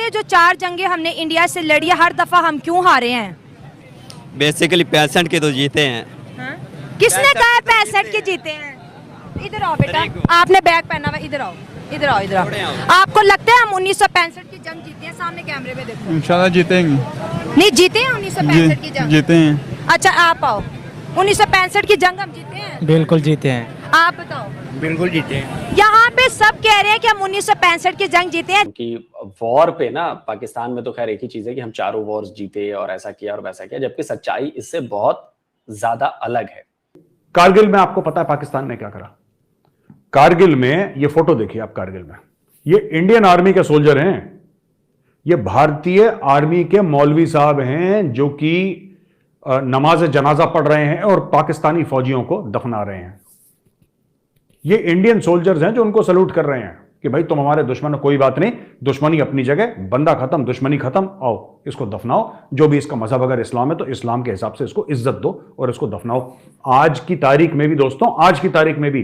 ये जो 4 जंगें हमने इंडिया से लड़ी है, हर दफा हम क्यों हारे हैं? बेसिकली 65 के तो जीते हैं। हाँ? किसने कहा है 65 के जीते हैं? इधर आओ बेटा, आपने बैग पहना हुआ, इधर आओ, इधर आओ, इधर आओ। आपको लगता है हम 1965 की जंग जीते हैं? सामने कैमरे में देखो। इंशाल्लाह जीतेंगे। नहीं जीते हैं 1965 की जंग? जीते हैं। अच्छा आप आओ, 1965 की जंग हम जीते हैं? बिल्कुल जीते हैं। आप बताओ। बिल्कुल जीते हैं। यहाँ पे सब कह रहे हैं कि हम 1965 की जंग जीते हैं। कि वॉर पे ना, पाकिस्तान में तो खैर एक ही चीज है कि हम चारों वॉर्स जीते और ऐसा किया और वैसा किया, जबकि सच्चाई इससे बहुत ज्यादा अलग है। कारगिल में आपको पता है पाकिस्तान ने क्या करा? कारगिल में, ये फोटो देखिए आप, कारगिल में ये इंडियन आर्मी के सोल्जर हैं, ये भारतीय आर्मी के मौलवी साहब हैं जो कि नमाज जनाजा पढ़ रहे हैं और पाकिस्तानी फौजियों को दफना रहे हैं। ये इंडियन सोल्जर्स हैं जो उनको सल्यूट कर रहे हैं कि भाई तुम हमारे दुश्मन हो, कोई बात नहीं, दुश्मनी अपनी जगह, बंदा खत्म, दुश्मनी खत्म, आओ इसको दफनाओ। जो भी इसका मजहब अगर इस्लाम है तो इस्लाम के हिसाब से इसको इज्जत दो और इसको दफनाओ। आज की तारीख में भी दोस्तों, आज की तारीख में भी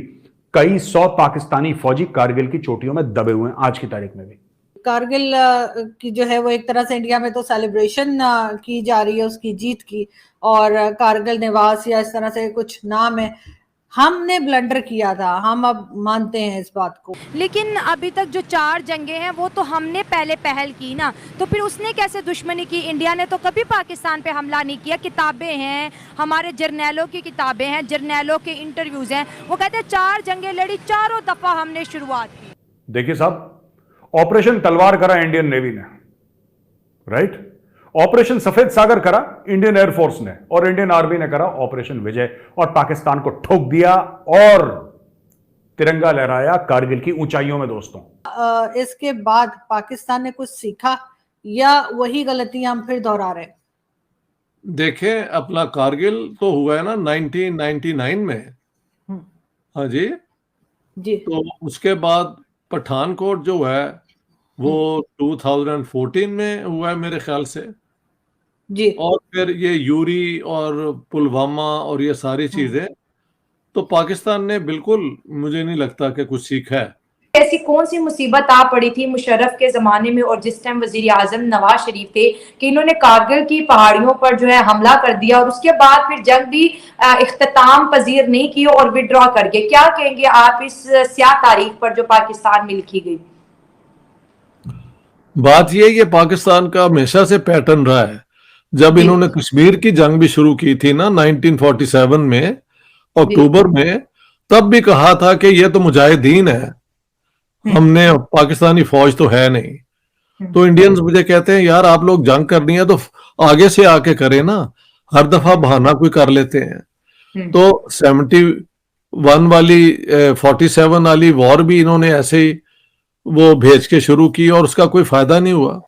कई 100 पाकिस्तानी फौजी कारगिल की चोटियों में दबे हुए हैं, आज की तारीख में भी। कारगिल की जो है वो एक तरह से इंडिया में तो सेलिब्रेशन की जा रही है उसकी जीत की, और कारगिल निवास या इस तरह से कुछ नाम है। हमने ब्लंडर किया था, हम अब मानते हैं इस बात को। लेकिन अभी तक जो 4 जंगें हैं वो तो हमने पहले पहल की ना, तो फिर उसने कैसे दुश्मनी की? इंडिया ने तो कभी पाकिस्तान पे हमला नहीं किया। किताबें हैं, हमारे जर्नैलों की किताबें हैं, जर्नैलों के इंटरव्यूज हैं, वो कहते हैं 4 जंगें लड़ी, चारों दफा हमने शुरुआत की। देखिए साहब, ऑपरेशन तलवार करा इंडियन नेवी ने, राइट? ऑपरेशन सफेद सागर करा इंडियन एयरफोर्स ने, और इंडियन आर्मी ने करा ऑपरेशन विजय, और पाकिस्तान को ठोक दिया और तिरंगा लहराया कारगिल की ऊंचाइयों में। दोस्तों, इसके बाद पाकिस्तान ने कुछ सीखा या वही गलतियां हम फिर दोहरा रहे हैं? देखें, अपना कारगिल तो हुआ है ना 1999 में। हाँ जी जी। तो उसके बाद पठानकोट जो है वो 2014 में हुआ है मेरे ख्याल से जी। और फिर ये यूरी और पुलवामा और ये सारी चीजें, तो पाकिस्तान ने बिल्कुल, मुझे नहीं लगता कि कुछ सीखा है। ऐसी कौन सी मुसीबत आ पड़ी थी मुशर्रफ के जमाने में और जिस टाइम वजीर आजम नवाज शरीफ थे कि इन्होंने कारगिल की पहाड़ियों पर जो है हमला कर दिया और उसके बाद फिर जंग भी इख्तिताम पजीर नहीं की और विड्रॉ कर गए? क्या कहेंगे आप इस स्याह तारीख पर जो पाकिस्तान में लिखी गई? बात ये पाकिस्तान का हमेशा से पैटर्न रहा है। जब इन्होंने कश्मीर की जंग भी शुरू की थी ना 1947 में अक्टूबर में, तब भी कहा था कि ये तो मुजाहिदीन है, हमने पाकिस्तानी फौज तो है नहीं। तो इंडियंस मुझे कहते हैं यार आप लोग जंग करनी है तो आगे से आके करें ना, हर दफा बहाना कोई कर लेते हैं। तो 71 वाली 47 वाली वॉर भी इन्होंने ऐसे ही वो भेज के शुरू की और उसका कोई फायदा नहीं हुआ।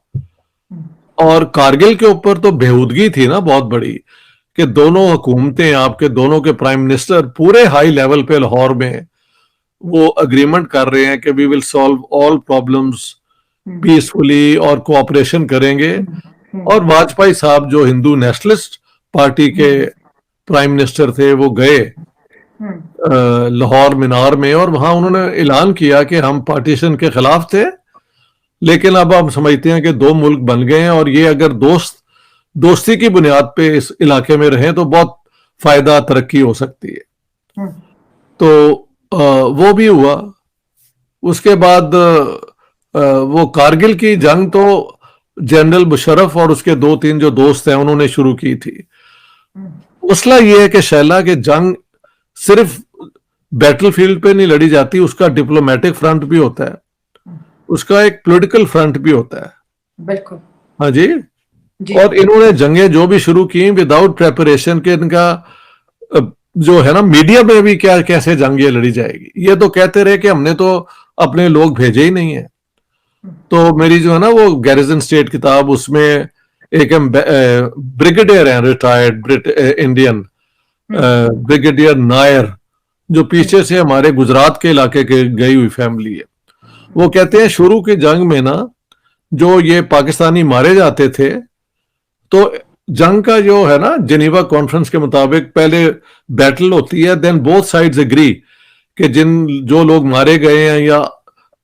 और कारगिल के ऊपर तो बेहूदगी थी ना बहुत बड़ी कि दोनों हुकूमतें, आपके दोनों के प्राइम मिनिस्टर पूरे हाई लेवल पे लाहौर में वो अग्रीमेंट कर रहे हैं कि we will solve all problems peacefully और कोऑपरेशन करेंगे। और वाजपेयी साहब जो हिंदू नेशनलिस्ट पार्टी के प्राइम मिनिस्टर थे, वो गए लाहौर मीनार में और वहां उन्होंने ऐलान किया कि हम पार्टीशन के खिलाफ थे, लेकिन अब हम समझते हैं कि 2 मुल्क बन गए हैं और ये अगर दोस्ती की बुनियाद पे इस इलाके में रहें तो बहुत फायदा, तरक्की हो सकती है। तो वो भी हुआ। उसके बाद वो कारगिल की जंग तो जनरल मुशर्रफ और उसके 2-3 जो दोस्त हैं उन्होंने शुरू की थी। मसला ये है कि शैला के जंग सिर्फ बैटलफील्ड पे नहीं लड़ी जाती, उसका डिप्लोमेटिक फ्रंट भी होता है, उसका एक पॉलिटिकल फ्रंट भी होता है। बिल्कुल। हाँ जी। और इन्होंने जंगें जो भी शुरू की विदाउट प्रेपरेशन के, इनका जो है ना मीडिया में भी क्या कैसे जंग ये लड़ी जाएगी, ये तो कहते रहे कि हमने तो अपने लोग भेजे ही नहीं है। तो मेरी जो है ना वो गैरिजन स्टेट किताब, उसमें एक ब्रिगेडियर हैं रिटायर्ड इंडियन ब्रिगेडियर नायर, जो पीछे से हमारे गुजरात के इलाके के गई हुई फैमिली है। वो कहते हैं शुरू की जंग में ना जो ये पाकिस्तानी मारे जाते थे, तो जंग का जो है ना जेनीवा कॉन्फ्रेंस के मुताबिक पहले बैटल होती है, देन बोथ साइड्स एग्री कि जो लोग मारे गए हैं या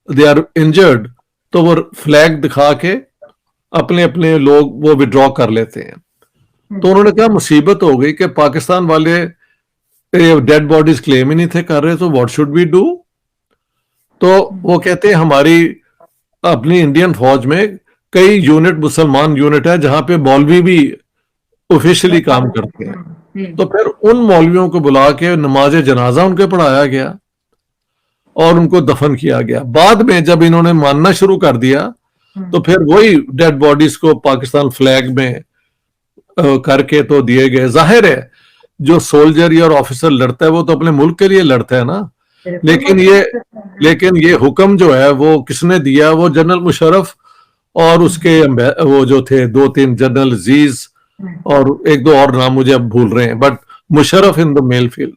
दे आर इंजर्ड, तो वो फ्लैग दिखा के अपने अपने लोग वो विड्रॉ कर लेते हैं। तो उन्होंने कहा मुसीबत हो गई कि पाकिस्तान वाले डेड बॉडीज क्लेम ही नहीं थे कर रहे, तो व्हाट शुड वी डू। तो वो कहते हैं हमारी अपनी इंडियन फौज में कई यूनिट मुसलमान यूनिट है जहां पे मौलवी भी ऑफिशियली काम करते हैं। तो फिर उन मौलवियों को बुला के नमाज जनाजा उनके पढ़ाया गया और उनको दफन किया गया। बाद में जब इन्होंने मानना शुरू कर दिया तो फिर वही डेड बॉडीज को पाकिस्तान फ्लैग में करके तो दिए गए। जाहिर है जो सोल्जर और ऑफिसर लड़ता है वो तो अपने मुल्क के लिए लड़ता है ना, लेकिन ये हुक्म जो है वो किसने दिया? वो जनरल मुशर्रफ और उसके वो जो थे 2-3 जनरल अजीज और 1-2 और नाम मुझे अब भूल रहे हैं, but Musharraf in the male field.